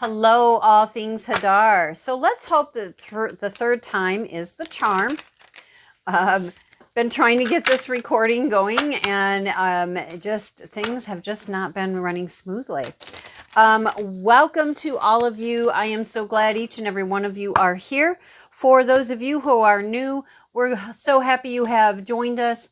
Hello, all things Hadar. So let's hope that the third time is the charm. Been trying to get this recording going, and just things have just not been running smoothly. Welcome to all of you. I am so glad each and every one of you are here. For those of you who are new, we're so happy you have joined us.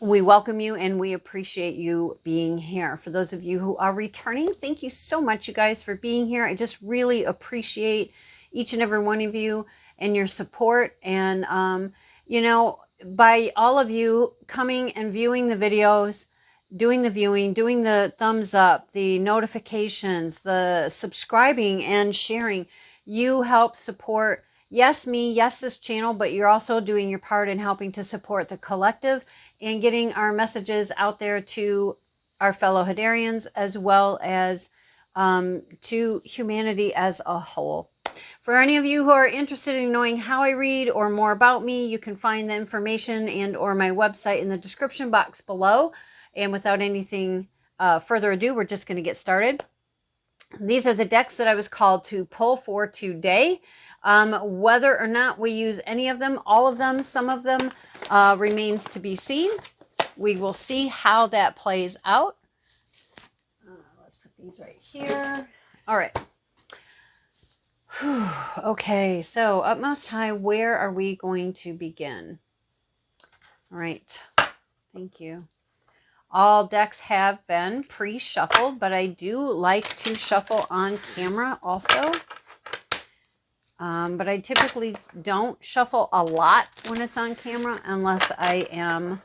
We welcome you and we appreciate you being here. For those of you who are returning, thank you so much, you guys, for being here. I just really appreciate each and every one of you and your support. And, you know, by all of you coming and viewing the videos, doing the viewing, doing the thumbs up, the notifications, the subscribing and sharing, you help support, yes, me, yes, this channel, but you're also doing your part in helping to support the collective and getting our messages out there to our fellow Hadarians as well as to humanity as a whole. For any of you who are interested in knowing how I read or more about me, you can find the information and or my website in the description box below. And without anything further ado, we're just going to get started. These are the decks that I was called to pull for today. Whether or not we use any of them, all of them, some of them remains to be seen. We will see how that plays out. Let's put these right here. All right. Whew. Okay, so utmost high, where are we going to begin? All right. Thank you. All decks have been pre-shuffled, but I do like to shuffle on camera also. But I typically don't shuffle a lot when it's on camera unless I am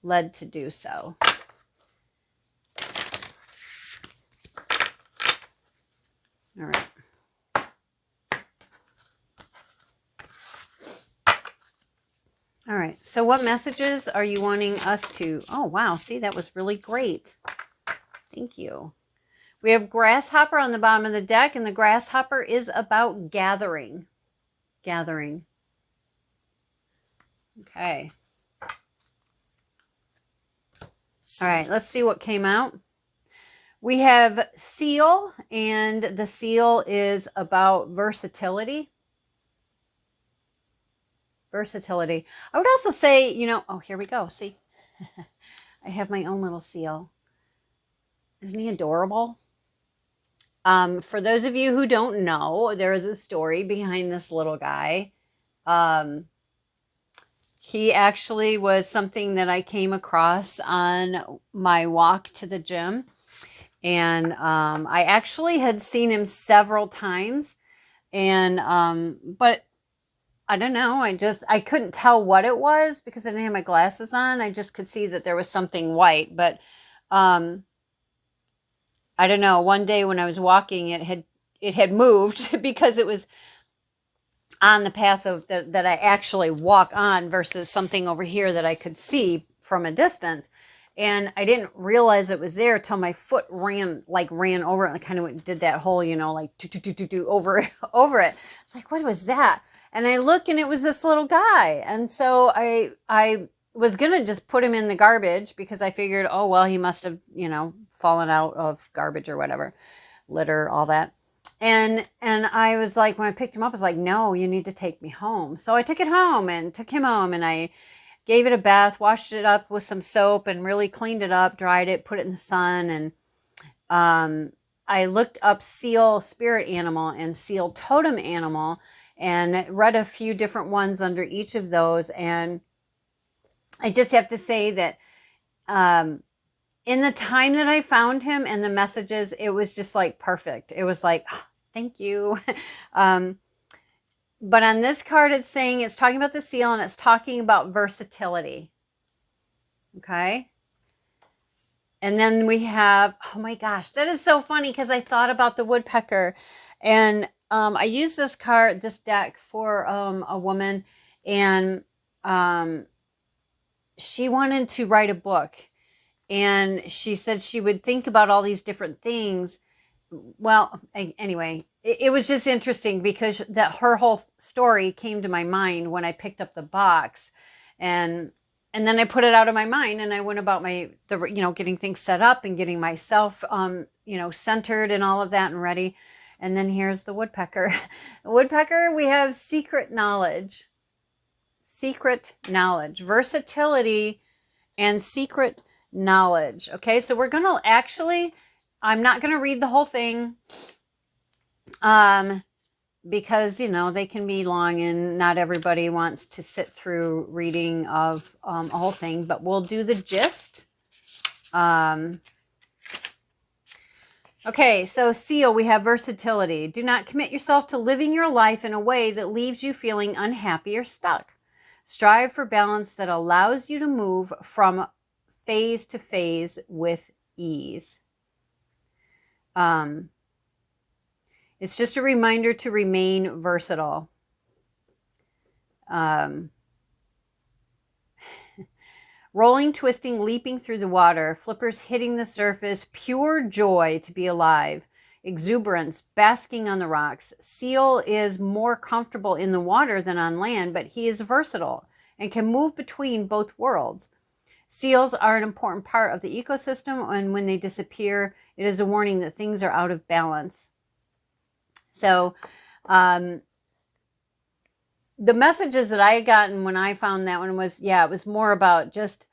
led to do so. All right. All right, so what messages are you wanting us to... Oh, wow, see, that was really great. Thank you. We have grasshopper on the bottom of the deck, and the grasshopper is about gathering. Gathering. Okay. All right, let's see what came out. We have seal, and the seal is about versatility. Versatility. I would also say, you know, oh, here we go. See, I have my own little seal. Isn't he adorable? For those of you who don't know, there is a story behind this little guy. He actually was something that I came across on my walk to the gym. And I actually had seen him several times. And, but I don't know. I couldn't tell what it was because I didn't have my glasses on. I just could see that there was something white. But I don't know. One day when I was walking, it had moved because it was on the path of that I actually walk on versus something over here that I could see from a distance. And I didn't realize it was there till my foot ran over it. And I kind of did that whole, you know, like over it. It's like, what was that? And I look and it was this little guy. And so I was going to just put him in the garbage because I figured, oh, well, he must have, you know, fallen out of garbage or whatever, litter, all that. And I was like, when I picked him up, I was like, no, you need to take me home. So I took it home and took him home and I gave it a bath, washed it up with some soap and really cleaned it up, dried it, put it in the sun. And I looked up seal spirit animal and seal totem animal and read a few different ones under each of those. And I just have to say that in the time that I found him and the messages, it was just like perfect. It was like, oh, thank you. But on this card, it's saying, it's talking about the seal and it's talking about versatility. Okay. And then we have, oh my gosh, that is so funny because I thought about the woodpecker. And I used this deck for a woman, and she wanted to write a book. And she said she would think about all these different things. Well, anyway, it was just interesting because her whole story came to my mind when I picked up the box. And and then I put it out of my mind, and I went about getting things set up and getting myself, centered and all of that and ready. And then here's the woodpecker. The woodpecker, we have secret knowledge, versatility, and secret knowledge. Okay, so we're going to I'm not going to read the whole thing, because, they can be long and not everybody wants to sit through reading of a whole thing, but we'll do the gist. Okay, so seal, we have versatility. Do not commit yourself to living your life in a way that leaves you feeling unhappy or stuck. Strive for balance that allows you to move from phase to phase with ease. It's just a reminder to remain versatile. Rolling, twisting, leaping through the water, flippers hitting the surface, pure joy to be alive, exuberance, basking on the rocks. Seal is more comfortable in the water than on land, but he is versatile and can move between both worlds. Seals are an important part of the ecosystem, and when they disappear, it is a warning that things are out of balance. So, the messages that I had gotten when I found that one was, it was more about just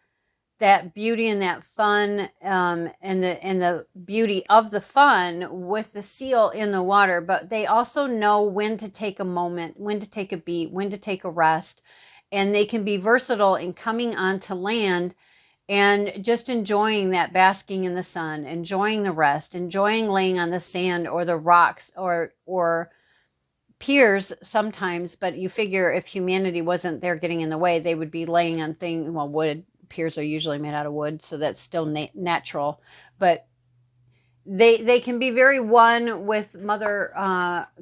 that beauty and that fun, and the beauty of the fun with the seal in the water. But they also know when to take a moment, when to take a beat, when to take a rest, and they can be versatile in coming onto land and just enjoying that basking in the sun, enjoying the rest, enjoying laying on the sand or the rocks or piers sometimes. But you figure if humanity wasn't there getting in the way, they would be laying on things. Well, wood piers are usually made out of wood, so that's still natural. But they can be very one with Mother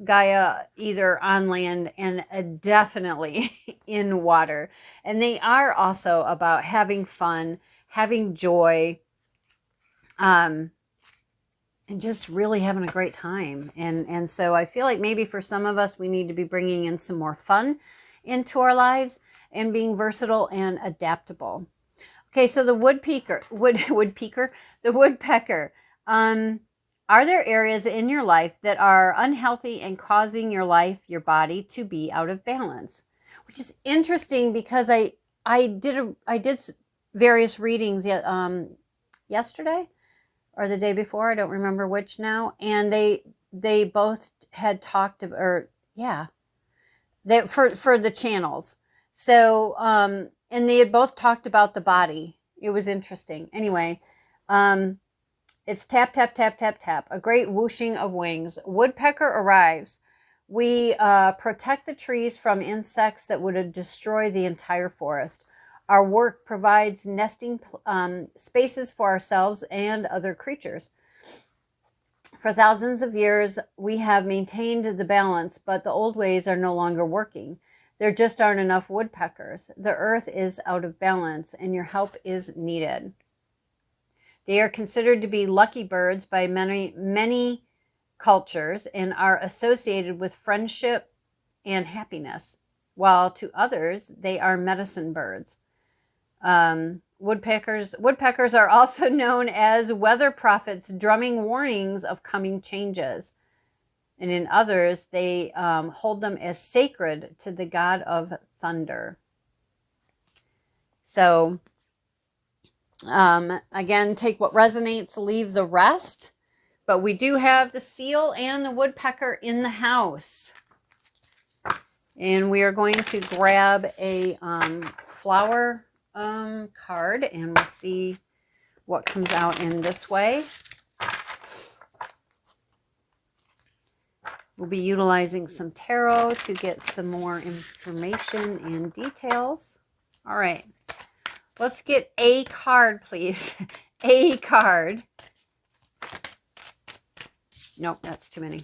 Gaia, either on land and definitely in water. And they are also about having fun, having joy, and just really having a great time. And so I feel like maybe for some of us, we need to be bringing in some more fun into our lives and being versatile and adaptable. Okay, so the woodpecker. Are there areas in your life that are unhealthy and causing your body to be out of balance? Which is interesting because I did various readings yesterday or the day before, I don't remember which now, and they both had talked about, for the channels. So and they had both talked about the body. It was interesting. Anyway, it's tap, tap, tap, tap, tap. A great whooshing of wings. Woodpecker arrives. We protect the trees from insects that would destroy the entire forest. Our work provides nesting spaces for ourselves and other creatures. For thousands of years, we have maintained the balance, but the old ways are no longer working. There just aren't enough woodpeckers. The earth is out of balance, and your help is needed. They are considered to be lucky birds by many cultures and are associated with friendship and happiness, while to others, they are medicine birds. Woodpeckers are also known as weather prophets, drumming warnings of coming changes. And in others, they hold them as sacred to the god of thunder. So, again, take what resonates, leave the rest. But we do have the seal and the woodpecker in the house. And we are going to grab a flower card, and we'll see what comes out in this way. We'll be utilizing some tarot to get some more information and details. All right. Let's get a card, please. A card. Nope, that's too many.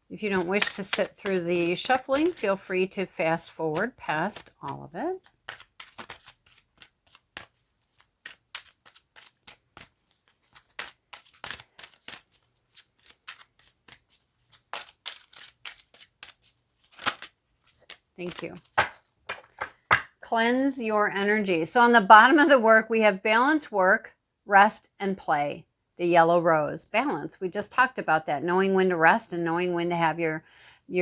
If you don't wish to sit through the shuffling, feel free to fast forward past all of it. Thank you. Cleanse your energy. So on the bottom of the work, we have balance, work, rest, and play. The yellow rose. Balance. We just talked about that. Knowing when to rest and knowing when to have your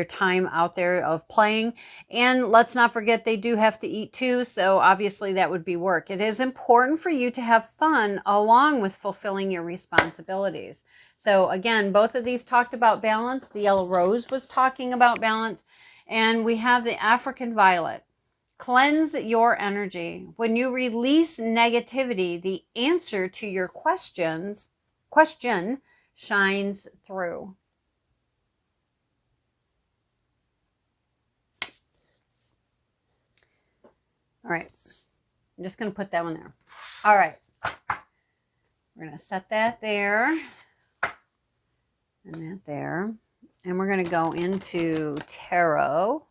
time out there of playing. And let's not forget they do have to eat too. So obviously that would be work. It is important for you to have fun along with fulfilling your responsibilities. So again, both of these talked about balance. The yellow rose was talking about balance. And we have the African violet. Cleanse your energy. When you release negativity, the answer to your question shines through. All right. I'm just going to put that one there. All right. We're going to set that there and that there. And we're going to go into tarot.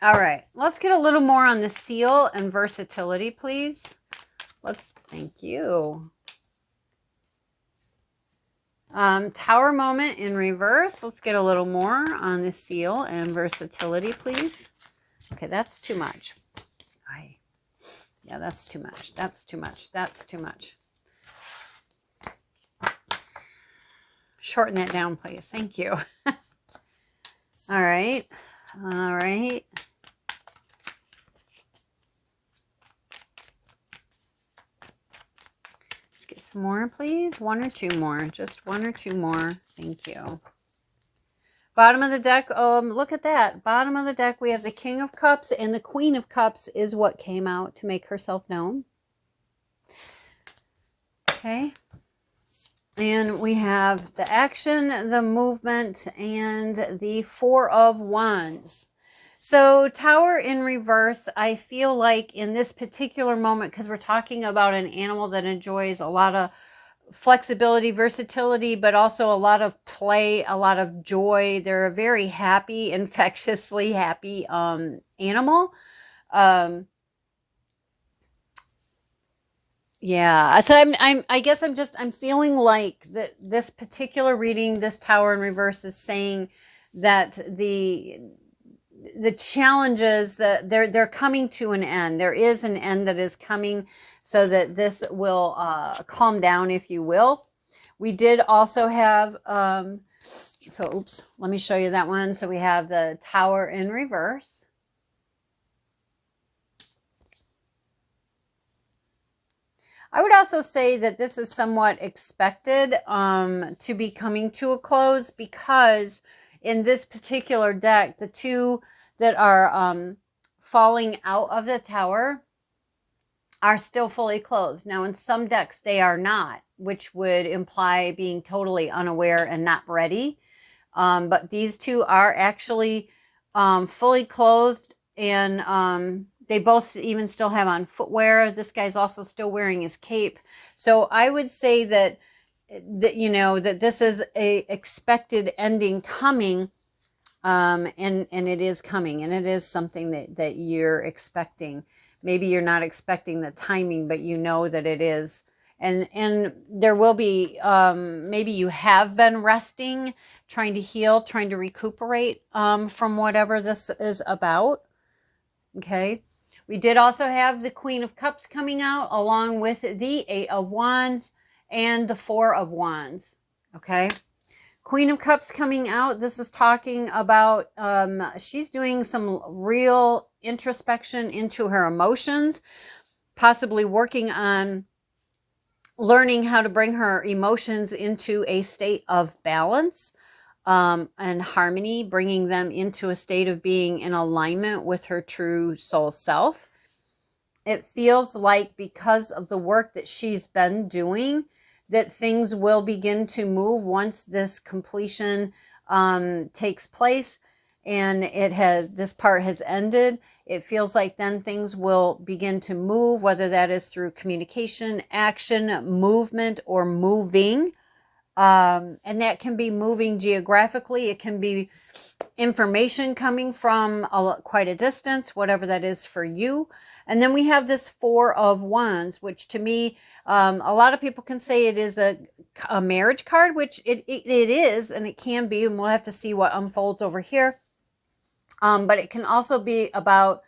All right, let's get a little more on the seal and versatility, please. Thank you. Tower moment in reverse. Let's get a little more on the seal and versatility, please. Okay, that's too much. Yeah, that's too much. That's too much. That's too much. Shorten that down, please. Thank you. All right. All right. Let's get some more, please. One or two more. Just one or two more. Thank you. Bottom of the deck. Look at that. Bottom of the deck, we have the King of Cups, and the Queen of Cups is what came out to make herself known. Okay. And we have the action, the movement, and the Four of Wands. So Tower in reverse, I feel like in this particular moment, because we're talking about an animal that enjoys a lot of flexibility, versatility, but also a lot of play, a lot of joy. They're a very happy, infectiously happy animal. Yeah, so I guess I'm feeling like that this particular reading, this Tower in reverse, is saying that the challenges that they're coming to an end. There is an end that is coming, so that this will calm down, if you will. We did also have oops, let me show you that one. So we have the Tower in reverse. I would also say that this is somewhat expected to be coming to a close, because in this particular deck, the two that are falling out of the tower are still fully clothed. Now, in some decks, they are not, which would imply being totally unaware and not ready. But these two are actually fully clothed, and they both even still have on footwear. This guy's also still wearing his cape. So I would say that this is a expected ending coming, and it is coming, and it is something that you're expecting. Maybe you're not expecting the timing, but you know that it is. And there will be, maybe you have been resting, trying to heal, trying to recuperate from whatever this is about. Okay. We did also have the Queen of Cups coming out, along with the Eight of Wands and the Four of Wands. Okay. Queen of Cups coming out. This is talking about, she's doing some real introspection into her emotions, possibly working on learning how to bring her emotions into a state of balance and harmony, bringing them into a state of being in alignment with her true soul self. It feels like because of the work that she's been doing, that things will begin to move once this completion takes place and this part has ended. It feels like then things will begin to move, whether that is through communication, action, movement, or moving. And that can be moving geographically. It can be information coming from quite a distance, whatever that is for you. And then we have this Four of Wands, which to me, a lot of people can say it is a marriage card, which it is, and it can be, and we'll have to see what unfolds over here. But it can also be about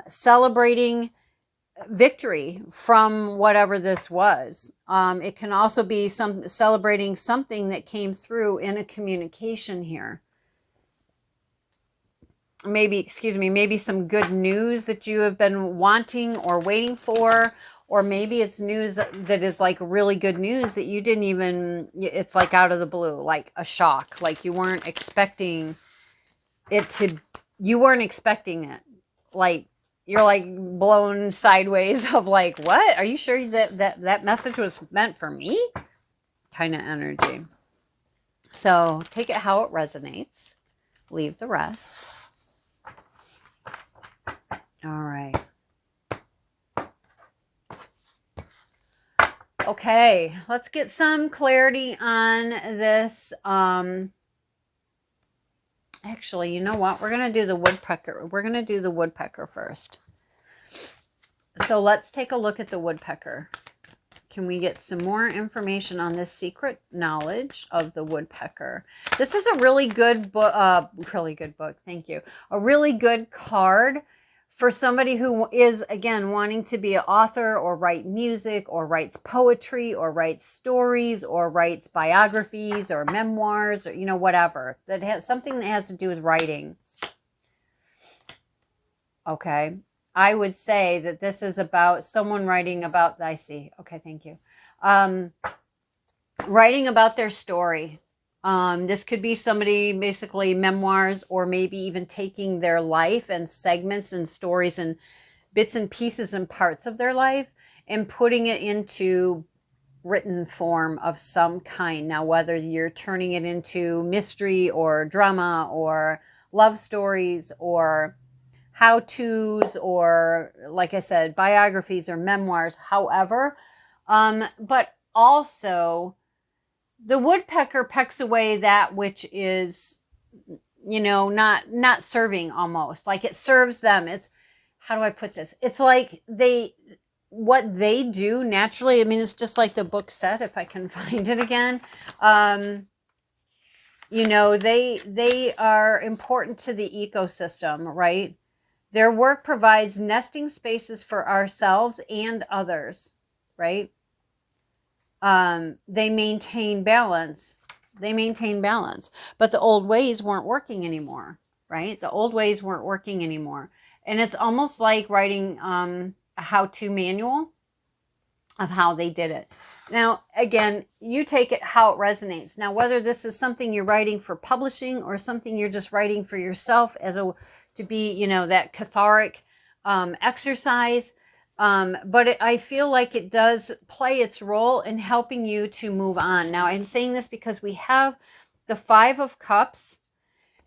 celebrating victory from whatever this was. It can also be celebrating something that came through in a communication here. Maybe some good news that you have been wanting or waiting for, or maybe it's news that is like really good news that you didn't even, it's like out of the blue, like a shock, like you weren't expecting it. Like you're like blown sideways of like, what? Are you sure that message was meant for me? Kind of energy. So take it how it resonates. Leave the rest. All right. Okay, let's get some clarity on this. Actually, you know what? We're going to do the woodpecker. We're going to do the woodpecker first. So let's take a look at the woodpecker. Can we get some more information on this secret knowledge of the woodpecker? This is a really good book. Thank you. A really good card for somebody who is, again, wanting to be an author or write music or writes poetry or writes stories or writes biographies or memoirs or, whatever. That has something that has to do with writing. Okay. I would say that this is about someone writing about, I see. Okay, thank you. Writing about their story. This could be somebody, basically memoirs, or maybe even taking their life and segments and stories and bits and pieces and parts of their life and putting it into written form of some kind. Now, whether you're turning it into mystery or drama or love stories or how-tos or, like I said, biographies or memoirs, however, but also the woodpecker pecks away that which is, not serving, almost like it serves them. It's, how do I put this? It's like what they do naturally. I mean, it's just like the book said, if I can find it again. They are important to the ecosystem, right? Their work provides nesting spaces for ourselves and others, right? They maintain balance. But the old ways weren't working anymore, right? The old ways weren't working anymore. And it's almost like writing a how-to manual of how they did it. Now, again, you take it how it resonates. Now, whether this is something you're writing for publishing or something you're just writing for yourself to be, that cathartic exercise. But I feel like it does play its role in helping you to move on. Now, I'm saying this because we have the Five of Cups,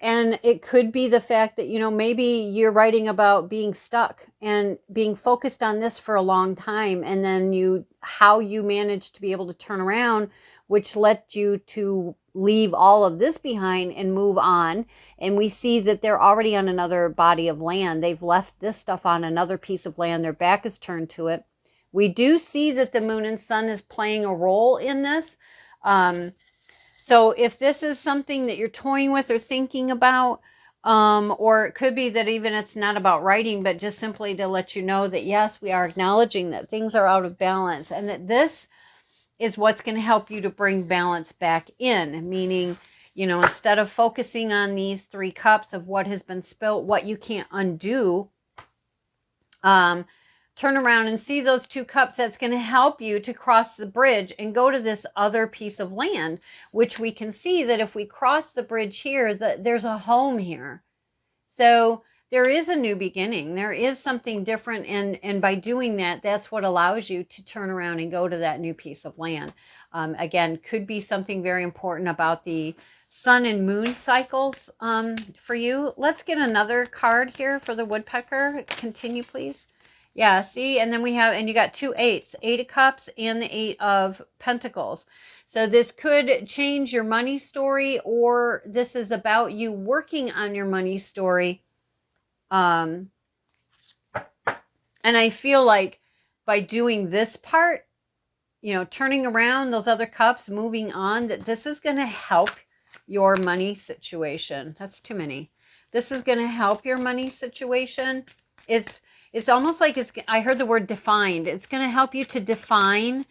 and it could be the fact that, maybe you're writing about being stuck and being focused on this for a long time, and then how you managed to be able to turn around, which led you to leave all of this behind and move on. And we see that they're already on another body of land. They've left this stuff on another piece of land. Their back is turned to it. We do see that the moon and sun is playing a role in this. So if this is something that you're toying with or thinking about, or it could be that even it's not about writing, but just simply to let you know that, yes, we are acknowledging that things are out of balance, and that this is what's going to help you to bring balance back in. Meaning, instead of focusing on these three cups of what has been spilt, what you can't undo, turn around and see those two cups. That's going to help you to cross the bridge and go to this other piece of land, which we can see that if we cross the bridge here, that there's a home here. So there is a new beginning. There is something different. And by doing that, that's what allows you to turn around and go to that new piece of land. Again, could be something very important about the sun and moon cycles for you. Let's get another card here for the woodpecker. Continue, please. Yeah, see, and then we have, and you got 2 8s, 8 of cups and the 8 of pentacles. So this could change your money story, or this is about you working on your money story. And I feel like by doing this part, you know, turning around those other cups, moving on, that this is going to help your money situation. That's too many. This is going to help your money situation. It's almost like I heard the word defined. It's going to help you to define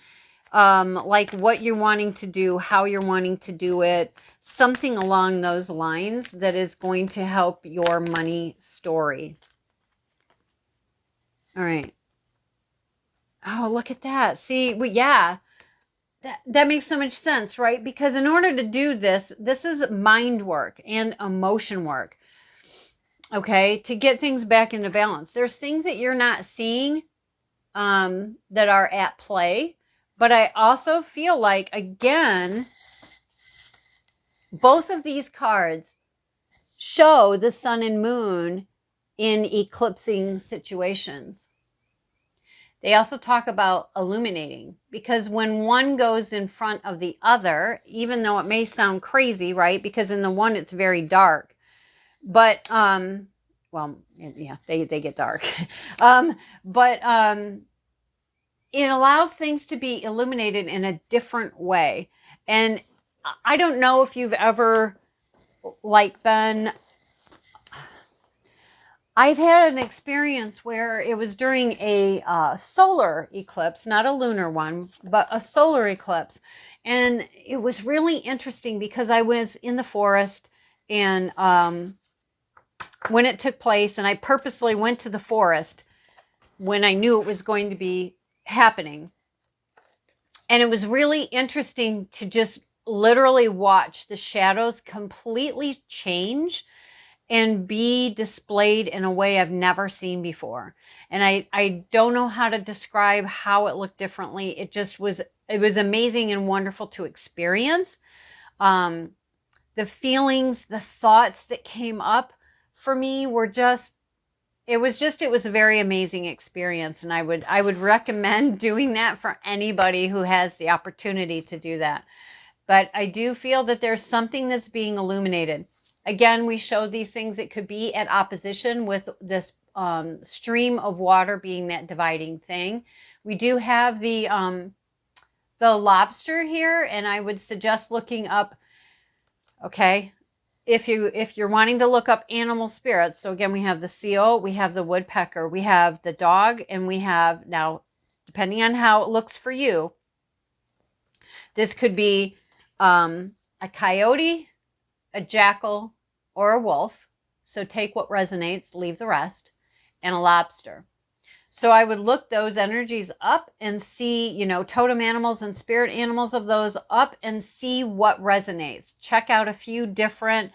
like what you're wanting to do, how you're wanting to do it, something along those lines that is going to help your money story. All right. Oh, look at that. See, well, yeah, that makes so much sense, right? Because in order to do this, this is mind work and emotion work. Okay, to get things back into balance. There's things that you're not seeing that are at play. But I also feel like, again, both of these cards show the sun and moon in eclipsing situations. They also talk about illuminating, because when one goes in front of the other, even though it may sound crazy, right? Because in the one, it's very dark. But, well, yeah, they get dark. It allows things to be illuminated in a different way. And I don't know if you've ever, like, I've had an experience where it was during a solar eclipse, not a lunar one, but a solar eclipse. And it was really interesting because I was in the forest, and when it took place, and I purposely went to the forest when I knew it was going to be happening. And it was really interesting to just literally watch the shadows completely change and be displayed in a way I've never seen before. And I don't know how to describe how it looked differently. It was amazing and wonderful to experience. The feelings, the thoughts that came up for me were just, it was a very amazing experience. And I would recommend doing that for anybody who has the opportunity to do that. But I do feel that there's something that's being illuminated. Again, we showed these things. It could be at opposition with this stream of water being that dividing thing. We do have the lobster here, and I would suggest looking up, okay, if you're wanting to look up animal spirits. So again, we have the seal, we have the woodpecker, we have the dog, and we have, now, depending on how it looks for you, this could be a coyote, a jackal, or a wolf. So take what resonates, leave the rest, and a lobster. So I would look those energies up and see, you know, totem animals and spirit animals of those up and see what resonates. Check out a few different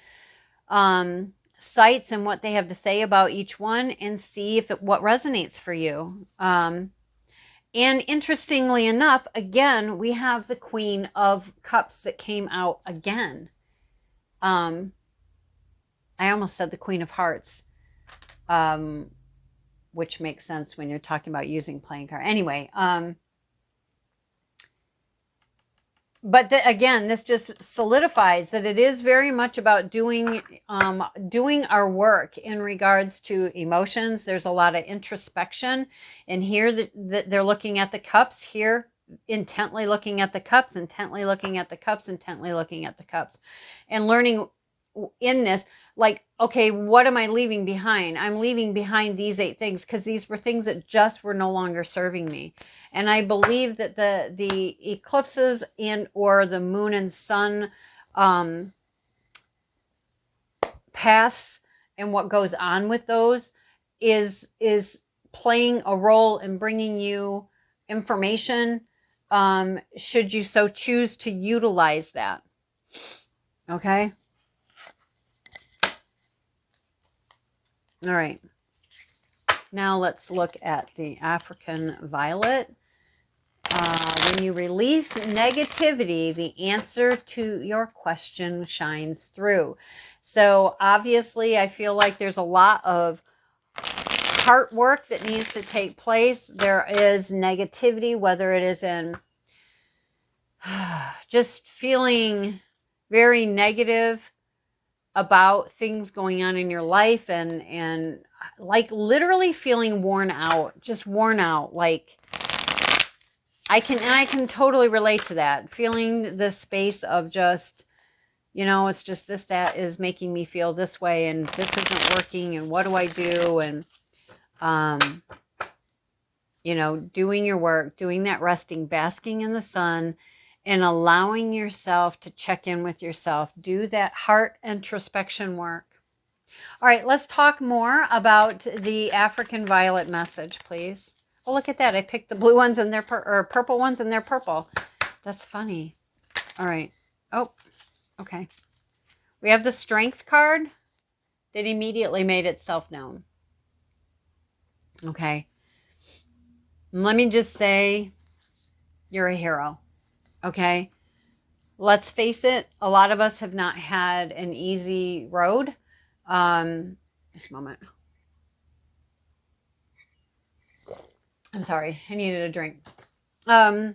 sites and what they have to say about each one, and see if what resonates for you. And interestingly enough, again, we have the Queen of Cups that came out again. I almost said the Queen of Hearts, which makes sense when you're talking about using playing card. Anyway, but again, this just solidifies that it is very much about doing our work in regards to emotions. There's a lot of introspection, and here that they're looking at the cups, here intently looking at the cups, intently looking at the cups, intently looking at the cups, and learning in this, like, okay, what am I leaving behind? I'm leaving behind these 8 things because these were things that just were no longer serving me. And I believe that the eclipses or the moon and sun paths and what goes on with those is playing a role in bringing you information, should you so choose to utilize that. Okay. All right. Now let's look at the African violet. When you release negativity, the answer to your question shines through. So obviously, I feel like there's a lot of heart work that needs to take place. There is negativity, whether it is in just feeling very negative about things going on in your life, and like literally feeling worn out, just worn out. Like I can totally relate to that. Feeling the space of just, it's just this, that is making me feel this way, and this isn't working, and what do I do? And, doing your work, doing that resting, basking in the sun, and allowing yourself to check in with yourself. Do that heart introspection work. All right, let's talk more about the African violet message, please. Oh, look at that. I picked the blue ones and they're purple ones and they're purple. That's funny. All right. Oh, okay. We have the strength card that immediately made itself known. Okay. Let me just say, you're a hero. Okay. Let's face it. A lot of us have not had an easy road. Just a moment. I'm sorry. I needed a drink. A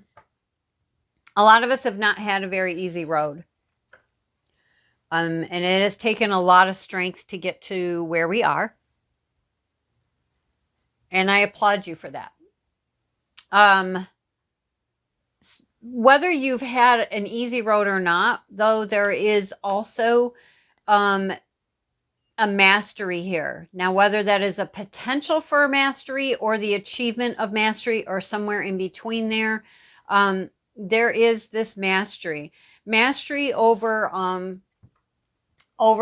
lot of us have not had a very easy road. And it has taken a lot of strength to get to where we are. And I applaud you for that. Whether you've had an easy road or not, though, there is also a mastery here. Now, whether that is a potential for mastery or the achievement of mastery or somewhere in between there, there is this mastery over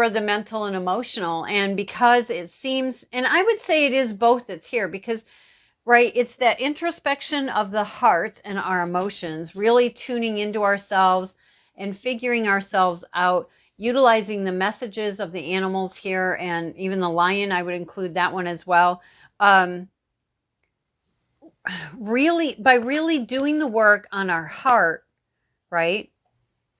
the mental and emotional. And because it seems, and I would say it is both that's here, because right, it's that introspection of the heart and our emotions, really tuning into ourselves and figuring ourselves out, utilizing the messages of the animals here, and even the lion, I would include that one as well. Really, by really doing the work on our heart, right,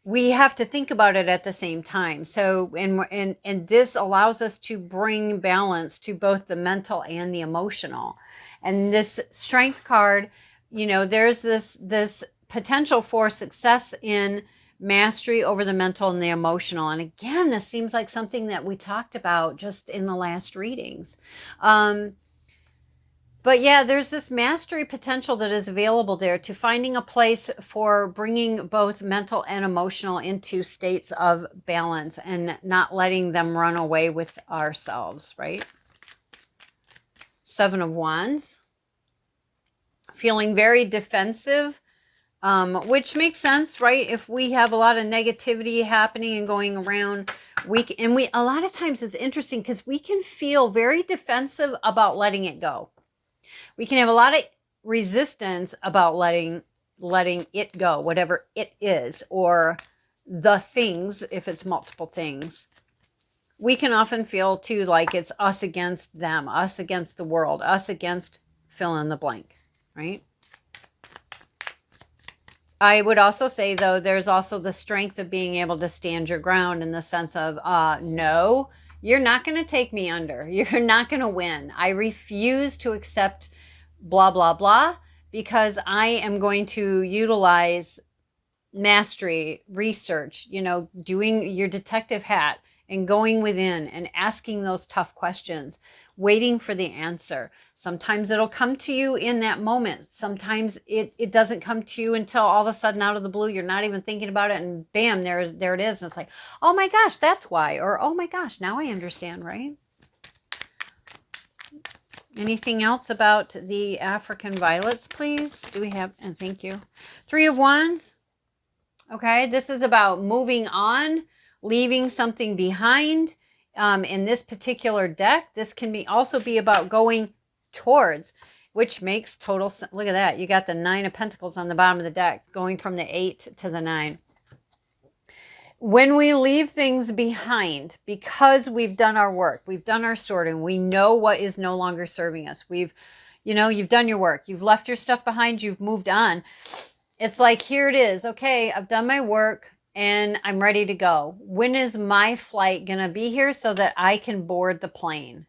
we have to think about it at the same time. So, and this allows us to bring balance to both the mental and the emotional. And this strength card, there's this potential for success in mastery over the mental and the emotional. And again, this seems like something that we talked about just in the last readings. But yeah, there's this mastery potential that is available there, to finding a place for bringing both mental and emotional into states of balance and not letting them run away with ourselves, right? 7 of Wands. Feeling very defensive, which makes sense, right? If we have a lot of negativity happening and going around, a lot of times it's interesting because we can feel very defensive about letting it go. We can have a lot of resistance about letting it go, whatever it is, or the things, if it's multiple things. We can often feel too like it's us against them, us against the world, us against fill in the blank, right? I would also say, though, there's also the strength of being able to stand your ground in the sense of, no, you're not going to take me under. You're not going to win. I refuse to accept blah, blah, blah, because I am going to utilize mastery, research, doing your detective hat and going within and asking those tough questions, waiting for the answer. Sometimes it'll come to you in that moment. Sometimes it doesn't come to you until all of a sudden, out of the blue, you're not even thinking about it, and bam, there it is. And it's like, oh my gosh, that's why. Or, oh my gosh, now I understand, right? Anything else about the African violets, please? Do we have, and thank you. 3 of Wands. Okay, this is about moving on, leaving something behind. In this particular deck, this can also be about going towards, which makes total sense. Look at that. You got the 9 of Pentacles on the bottom of the deck, going from the 8 to the 9. when we leave things behind, because we've done our work, we've done our sorting, we know what is no longer serving us. You've done your work, you've left your stuff behind, you've moved on. It's like, here it is. Okay, I've done my work and I'm ready to go. When is my flight going to be here so that I can board the plane?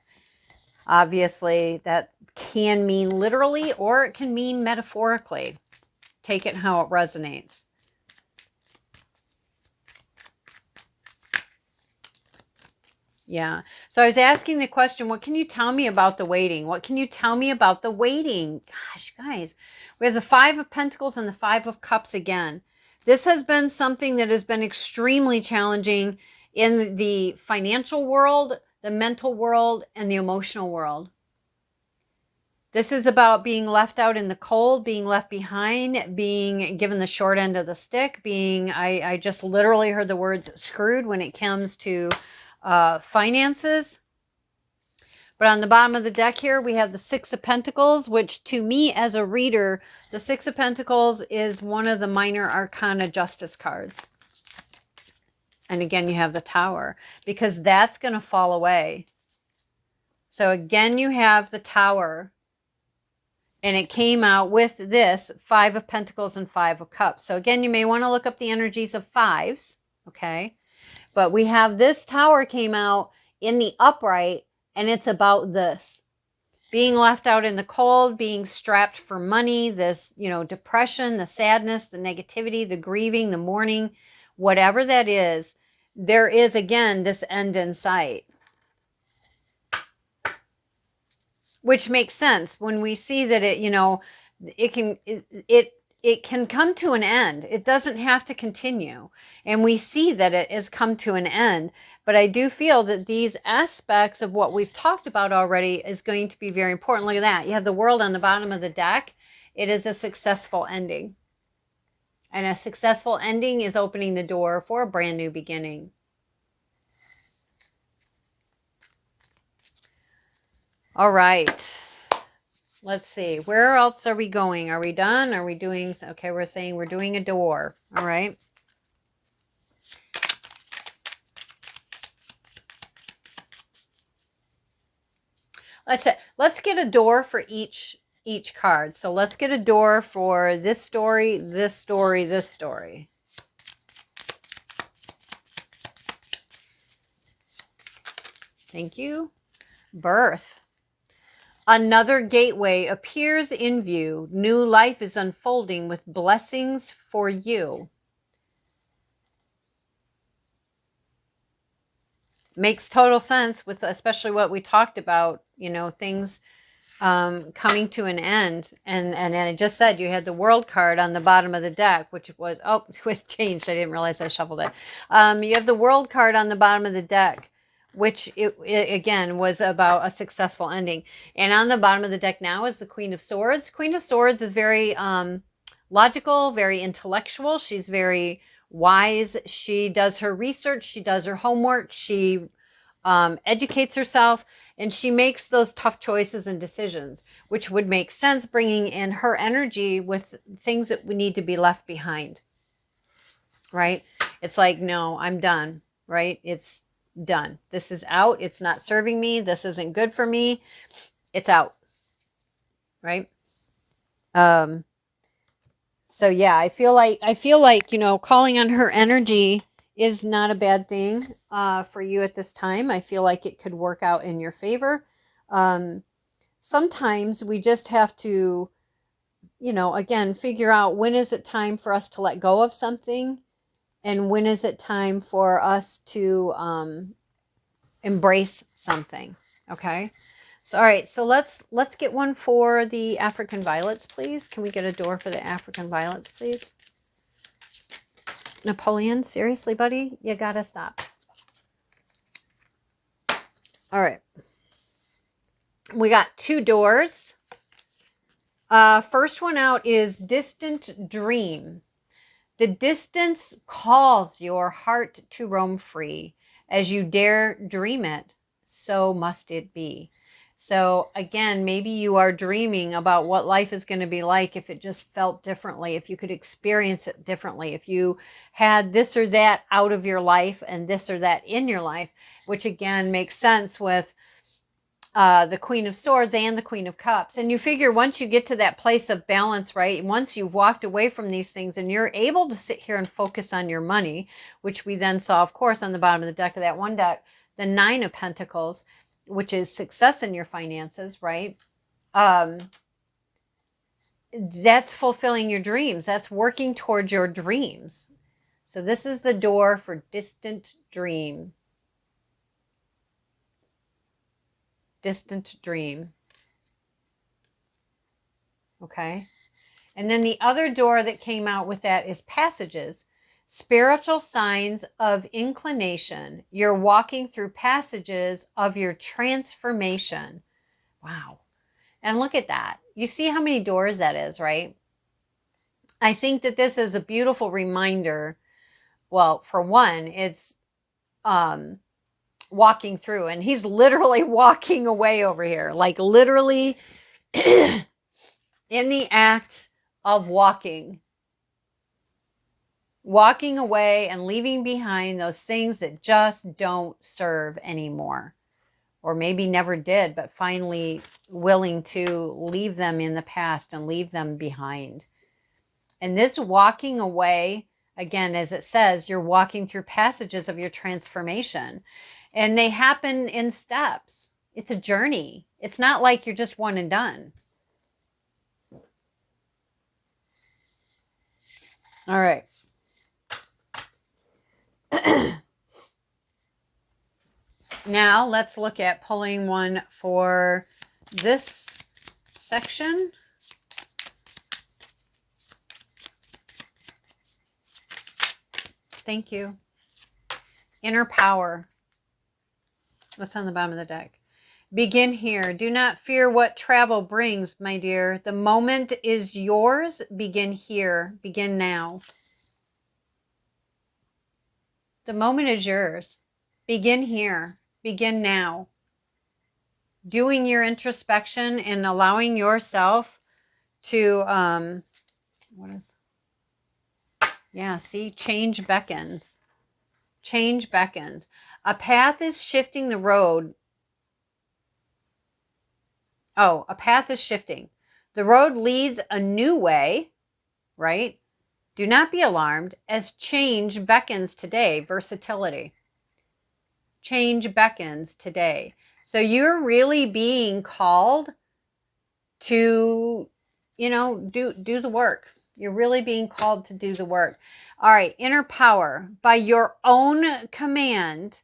Obviously, that can mean literally or it can mean metaphorically. Take it how it resonates. Yeah. So I was asking the question, what can you tell me about the waiting? What can you tell me about the waiting? Gosh, guys, we have the Five of Pentacles and the Five of Cups again. This has been something that has been extremely challenging in the financial world, the mental world, and the emotional world. This is about being left out in the cold, being left behind, being given the short end of the stick, I just literally heard the words screwed when it comes to finances. But on the bottom of the deck here, we have the Six of Pentacles, which to me as a reader, the Six of Pentacles is one of the minor arcana justice cards. And again, you have the Tower, because that's going to fall away. So again, you have the Tower. And it came out with this Five of Pentacles and Five of Cups. So again, you may want to look up the energies of fives, okay? But we have this Tower came out in the upright, and it's about this. Being left out in the cold, being strapped for money, this, depression, the sadness, the negativity, the grieving, the mourning, whatever that is, there is, again, this end in sight. Which makes sense when we see that it can come to an end. It doesn't have to continue. And we see that it has come to an end. But I do feel that these aspects of what we've talked about already is going to be very important. Look at that. You have the World on the bottom of the deck. It is a successful ending. And a successful ending is opening the door for a brand new beginning. All right. Let's see. Where else are we going? Are we done? Are we doing... Okay, we're saying we're doing a door. All right. Let's get a door for each card. So let's get a door for this story, this story, this story. Thank you. Birth. Another gateway appears in view. New life is unfolding with blessings for you. Makes total sense with especially what we talked about, things coming to an end. And I just said you had the World card on the bottom of the deck, which was, it changed. I didn't realize I shuffled it. You have the World card on the bottom of the deck, which it again was about a successful ending. And on the bottom of the deck now is the Queen of Swords. Queen of Swords is very logical, very intellectual. She's very wise. She does her research. She does her homework. She educates herself, and she makes those tough choices and decisions, which would make sense bringing in her energy with things that we need to be left behind, right? It's like, no, I'm done, right? It's done. This is out. It's not serving me. This isn't good for me. It's out. Right? So yeah, I feel like, calling on her energy is not a bad thing for you at this time. I feel like it could work out in your favor. Sometimes we just have to, again, figure out when is it time for us to let go of something. And when is it time for us to embrace something? Okay. So, all right. So let's get one for the African violets, please. Can we get a door for the African violets, please? Napoleon, seriously, buddy? You gotta stop. All right. We got two doors. First one out is Distant Dream. The distance calls your heart to roam free. As you dare dream it, so must it be. So again, maybe you are dreaming about what life is going to be like if it just felt differently, if you could experience it differently, if you had this or that out of your life and this or that in your life, which again makes sense with the Queen of Swords and the Queen of Cups. And you figure once you get to that place of balance, right, once you've walked away from these things and you're able to sit here and focus on your money, which we then saw, of course, on the bottom of the deck of that one deck, the Nine of Pentacles, which is success in your finances, right? That's fulfilling your dreams. That's working towards your dreams. So this is the door for distant dream. Distant dream. Okay. And then the other door that came out with that is passages. Spiritual signs of inclination. You're walking through passages of your transformation. Wow. And look at that. You see how many doors that is, right? I think that this is a beautiful reminder. Well, for one, it's walking through, and he's literally walking away over here, like literally in the act of walking away and leaving behind those things that just don't serve anymore, or maybe never did, but finally willing to leave them in the past and leave them behind. And this walking away, again, as it says, you're walking through passages of your transformation, and they happen in steps. It's a journey. It's not like you're just one and done. All right. Now let's look at pulling one for this section. Thank you. Inner power. What's on the bottom of the deck? Begin here. Do not fear what travel brings, my dear. The moment is yours. Begin here. Begin now. The moment is yours. Begin here. Begin now. Doing your introspection and allowing yourself to, change beckons. Change beckons. A path is shifting the road. Oh, a path is shifting. The road leads a new way, right? Do not be alarmed, as change beckons today. Versatility. Change beckons today. So you're really being called to, do the work. You're really being called to do the work. All right, inner power. By your own command,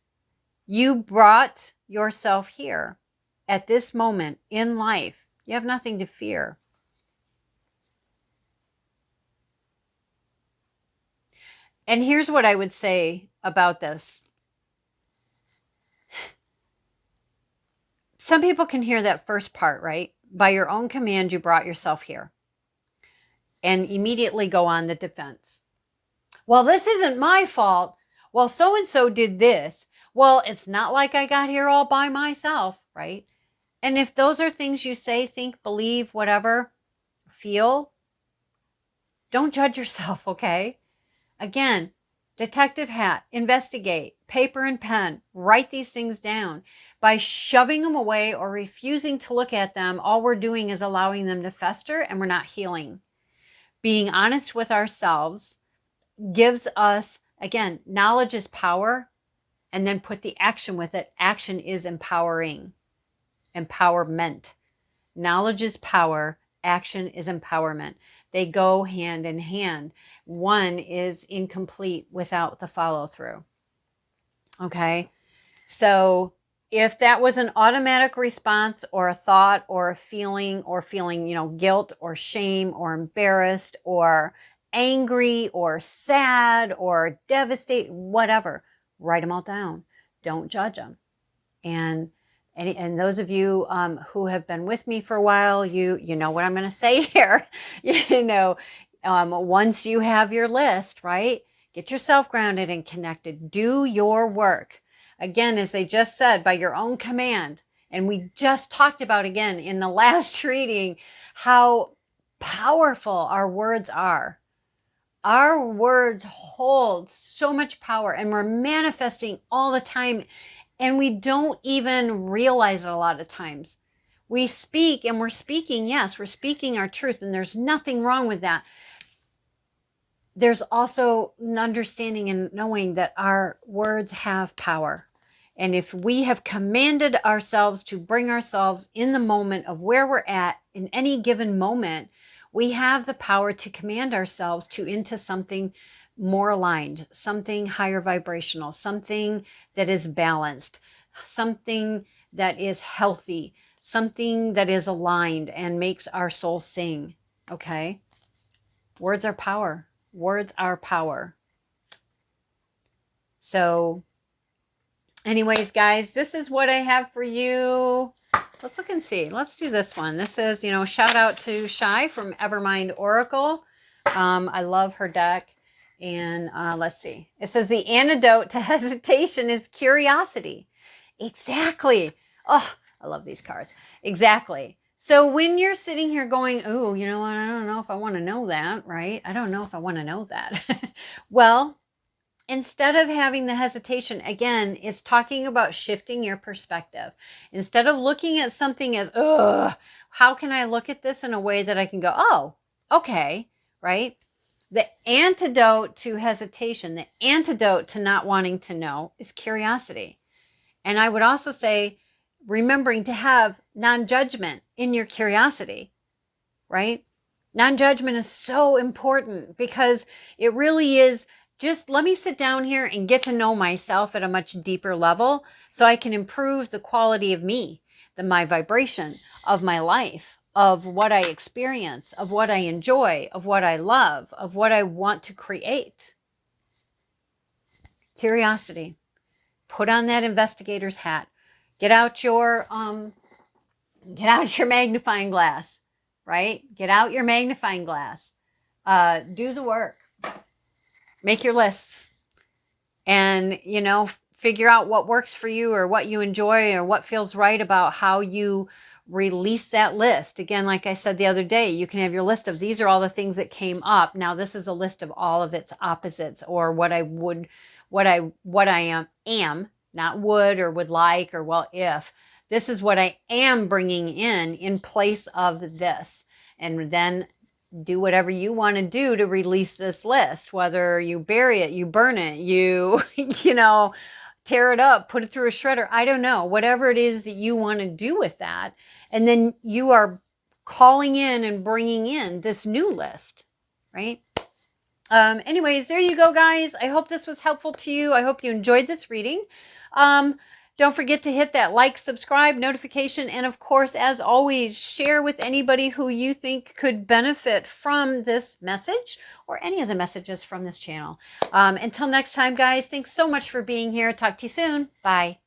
you brought yourself here at this moment in life. You have nothing to fear. And here's what I would say about this. Some people can hear that first part, right? By your own command, you brought yourself here. And immediately go on the defense. Well, this isn't my fault. Well, so-and-so did this. Well, it's not like I got here all by myself, right? And if those are things you say, think, believe, whatever, feel, don't judge yourself, okay? Again, detective hat, investigate, paper and pen, write these things down. By shoving them away or refusing to look at them, all we're doing is allowing them to fester, and we're not healing. Being honest with ourselves gives us, again, knowledge is power, and then put the action with it. Action is empowering. Empowerment. Knowledge is power. Action is empowerment. They go hand in hand. One is incomplete without the follow through. Okay. So if that was an automatic response or a thought or a feeling guilt or shame or embarrassed or angry or sad or devastated, whatever, write them all down. Don't judge them. And those of you who have been with me for a while, you know what I'm going to say here. Once you have your list, right? Get yourself grounded and connected. Do your work. Again, as they just said, by your own command. And we just talked about again in the last reading how powerful our words are. Our words hold so much power, and we're manifesting all the time, and we don't even realize it a lot of times. We speak, and we're speaking, yes, we're speaking our truth, and there's nothing wrong with that. There's also an understanding and knowing that our words have power. And if we have commanded ourselves to bring ourselves in the moment of where we're at in any given moment, we have the power to command ourselves into something more aligned, something higher vibrational, something that is balanced, something that is healthy, something that is aligned and makes our soul sing. Okay? Words are power. Words are power. So anyways, guys, this is what I have for you. Let's look and see. Let's do this one. This is, shout out to Shy from Evermind Oracle. I love her deck. And let's see. It says the antidote to hesitation is curiosity. Exactly. Oh, I love these cards. Exactly. So when you're sitting here going, oh, you know what? I don't know if I want to know that, right? I don't know if I want to know that. Well, instead of having the hesitation, again, it's talking about shifting your perspective. Instead of looking at something as, how can I look at this in a way that I can go, oh, okay, right? The antidote to hesitation, the antidote to not wanting to know is curiosity. And I would also say, remembering to have non-judgment in your curiosity, right? Non-judgment is so important because it really is just let me sit down here and get to know myself at a much deeper level so I can improve the quality of me, my vibration of my life, of what I experience, of what I enjoy, of what I love, of what I want to create. Curiosity. Put on that investigator's hat. Get out your magnifying glass, right? Get out your magnifying glass. Do the work. Make your lists. And, figure out what works for you or what you enjoy or what feels right about how you release that list. Again, like I said the other day, you can have your list of these are all the things that came up. Now this is a list of all of its opposites or what I am, not would or would like or well, if. This is what I am bringing in place of this. And then do whatever you want to do to release this list, whether you bury it, you burn it, you, tear it up, put it through a shredder. I don't know, whatever it is that you want to do with that. And then you are calling in and bringing in this new list, right? Anyways, there you go, guys. I hope this was helpful to you. I hope you enjoyed this reading. Don't forget to hit that like, subscribe, notification, and of course, as always, share with anybody who you think could benefit from this message or any of the messages from this channel. Until next time, guys, thanks so much for being here. Talk to you soon. Bye.